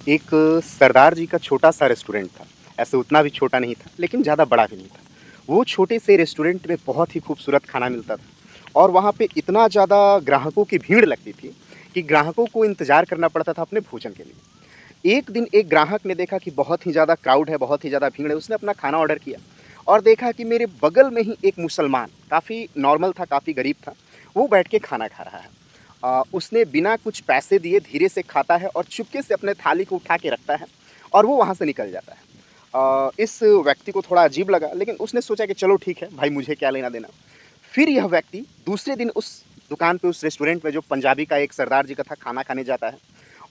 एक सरदार जी का छोटा-सा रेस्टोरेंट था। ऐसे उतना भी छोटा नहीं था, लेकिन ज़्यादा बड़ा भी नहीं था। वो छोटे से रेस्टोरेंट में बहुत ही खूबसूरत खाना मिलता था और वहाँ पे इतना ज़्यादा ग्राहकों की भीड़ लगती थी कि ग्राहकों को इंतज़ार करना पड़ता था अपने भोजन के लिए। एक दिन एक ग्राहक ने देखा कि बहुत ही ज़्यादा क्राउड है, बहुत ही ज़्यादा भीड़ है, उसने अपना खाना ऑर्डर किया और देखा कि मेरे बगल में ही एक मुसलमान, काफ़ी नॉर्मल था, काफ़ी गरीब था, वो बैठ के खाना खा रहा है। उसने बिना कुछ पैसे दिए धीरे से खाता है और चुपके से अपने थाली को उठा के रखता है और वो वहाँ से निकल जाता है। इस व्यक्ति को थोड़ा अजीब लगा, लेकिन उसने सोचा कि चलो ठीक है, भाई मुझे क्या लेना-देना। फिर यह व्यक्ति दूसरे दिन उस दुकान पे, उस रेस्टोरेंट में जो पंजाबी का एक सरदार जी का था, खाना खाने जाता है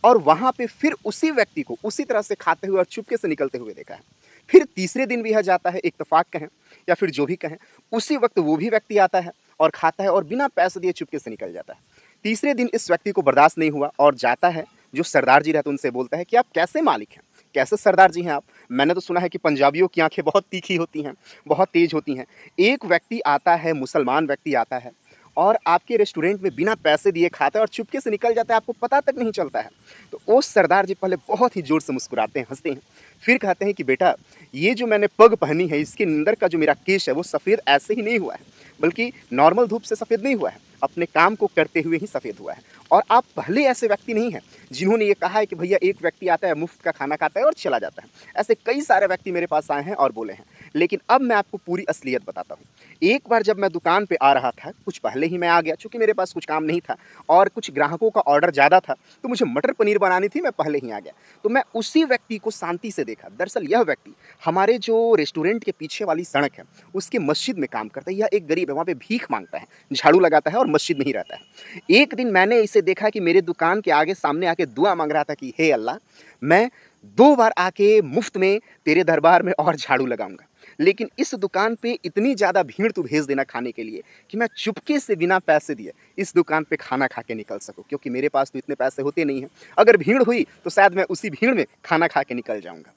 और वहाँ पे फिर उसी व्यक्ति को उसी तरह से खाते हुए और चुपके से निकलते हुए देखा है। फिर तीसरे दिन भी यह जाता है, इत्तेफ़ाक कहें या फिर जो भी कहें, उसी वक़्त वो भी व्यक्ति आता है और खाता है और बिना पैसे दिए चुपके से निकल जाता है। तीसरे दिन इस व्यक्ति को बर्दाश्त नहीं हुआ और जाता है, जो सरदार जी रहते हैं उनसे बोलता है कि आप कैसे मालिक हैं? कैसे सरदार जी हैं आप? मैंने तो सुना है कि पंजाबियों की आँखें बहुत तीखी होती हैं, बहुत तेज़ होती हैं। एक व्यक्ति आता है, मुसलमान व्यक्ति आता है और आपके रेस्टोरेंट में बिना पैसे दिए खाता है और चुपके से निकल जाता है, आपको पता तक नहीं चलता है। तो वो सरदार जी पहले बहुत ही ज़ोर से मुस्कुराते हैं, हँसते हैं। फिर कहते हैं कि बेटा, ये जो मैंने पग पहनी है, इसके अंदर का जो मेरा केश है, वो सफ़ेद ऐसे ही नहीं हुआ है, बल्कि नॉर्मल धूप से सफ़ेद नहीं हुआ है, अपने काम को करते हुए ही सफ़ेद हुआ है। और आप पहले ऐसे व्यक्ति नहीं हैं, जिन्होंने ये कहा है कि भैया एक व्यक्ति आता है, मुफ़्त का खाना खाता है और चला जाता है। ऐसे कई सारे व्यक्ति मेरे पास आए हैं और बोले हैं। लेकिन अब मैं आपको पूरी असलियत बताता हूँ। एक बार जब मैं दुकान पे आ रहा था, कुछ पहले ही मैं आ गया, चूँकि मेरे पास कुछ काम नहीं था और कुछ ग्राहकों का ऑर्डर ज़्यादा था, तो मुझे मटर पनीर बनानी थी, मैं पहले ही आ गया। तो मैं उसी व्यक्ति को शांति से देखा। दरअसल यह व्यक्ति हमारे जो रेस्टोरेंट के पीछे वाली सड़क है, उसके मस्जिद में काम करता है। यह एक गरीब है, वहाँ पे भीख माँगता है, झाड़ू लगाता है और मस्जिद में ही रहता है। एक दिन मैंने इसे देखा कि मेरे दुकान के आगे सामने आके दुआ माँग रहा था कि हे अल्लाह, मैं 2 बार आके मुफ़्त में तेरे दरबार में और झाड़ू लगाऊँगा। लेकिन इस दुकान पे इतनी ज़्यादा भीड़ तू भेज देना खाने के लिए कि मैं चुपके से बिना पैसे दिए इस दुकान पे खाना खा के निकल सकूँ, क्योंकि मेरे पास तो इतने पैसे होते नहीं हैं। अगर भीड़ हुई तो शायद मैं उसी भीड़ में खाना खा के निकल जाऊँगा।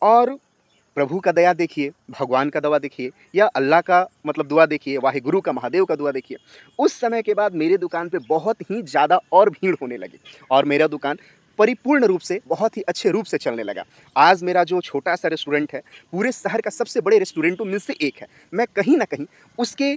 और प्रभु का दया देखिए, भगवान का दवा देखिए या अल्लाह का मतलब दुआ देखिए, वाहेगुरु का, महादेव का दुआ देखिए। उस समय के बाद मेरे दुकान पे बहुत ही ज़्यादा और भीड़ होने लगी और मेरा दुकान परिपूर्ण रूप से, बहुत ही अच्छे रूप से चलने लगा। आज मेरा जो छोटा-सा रेस्टोरेंट है, पूरे शहर का सबसे बड़े रेस्टोरेंटों में से एक है। मैं कहीं न कहीं उसके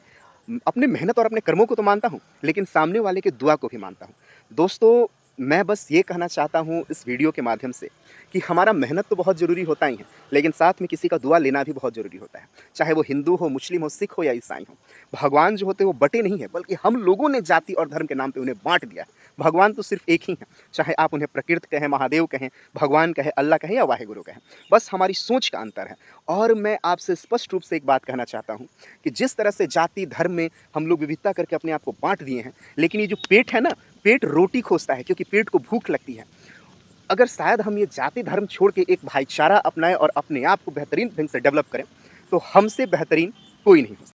अपने मेहनत और अपने कर्मों को तो मानता हूँ, लेकिन सामने वाले की दुआ को भी मानता हूँ। दोस्तों, मैं बस ये कहना चाहता हूँ इस वीडियो के माध्यम से कि हमारा मेहनत तो बहुत ज़रूरी होता ही है, लेकिन साथ में किसी का दुआ लेना भी बहुत ज़रूरी होता है। चाहे वो हिंदू हो, मुस्लिम हो, सिख हो या ईसाई हो। भगवान जो होते हैं वो बँटे नहीं हैं, बल्कि हम लोगों ने जाति और धर्म के नाम पे उन्हें बाँट दिया है। भगवान तो सिर्फ़ एक ही हैं, चाहे आप उन्हें प्रकृति कहें, महादेव कहें, भगवान कहें, अल्लाह कहें या वाहेगुरु कहें। बस हमारी सोच का अंतर है। और मैं आपसे स्पष्ट रूप से एक बात कहना चाहता हूँ कि जिस तरह से जाति, धर्म में हम लोग विविधता करके अपने आप को बाँट दिए हैं, लेकिन ये जो पेट है ना, पेट रोटी खोजता है, क्योंकि पेट को भूख लगती है। अगर शायद हम ये जाति धर्म छोड़ के एक भाईचारा अपनाएँ और अपने आप को बेहतरीन ढंग से डेवलप करें, तो हमसे बेहतरीन कोई नहीं हो सकता।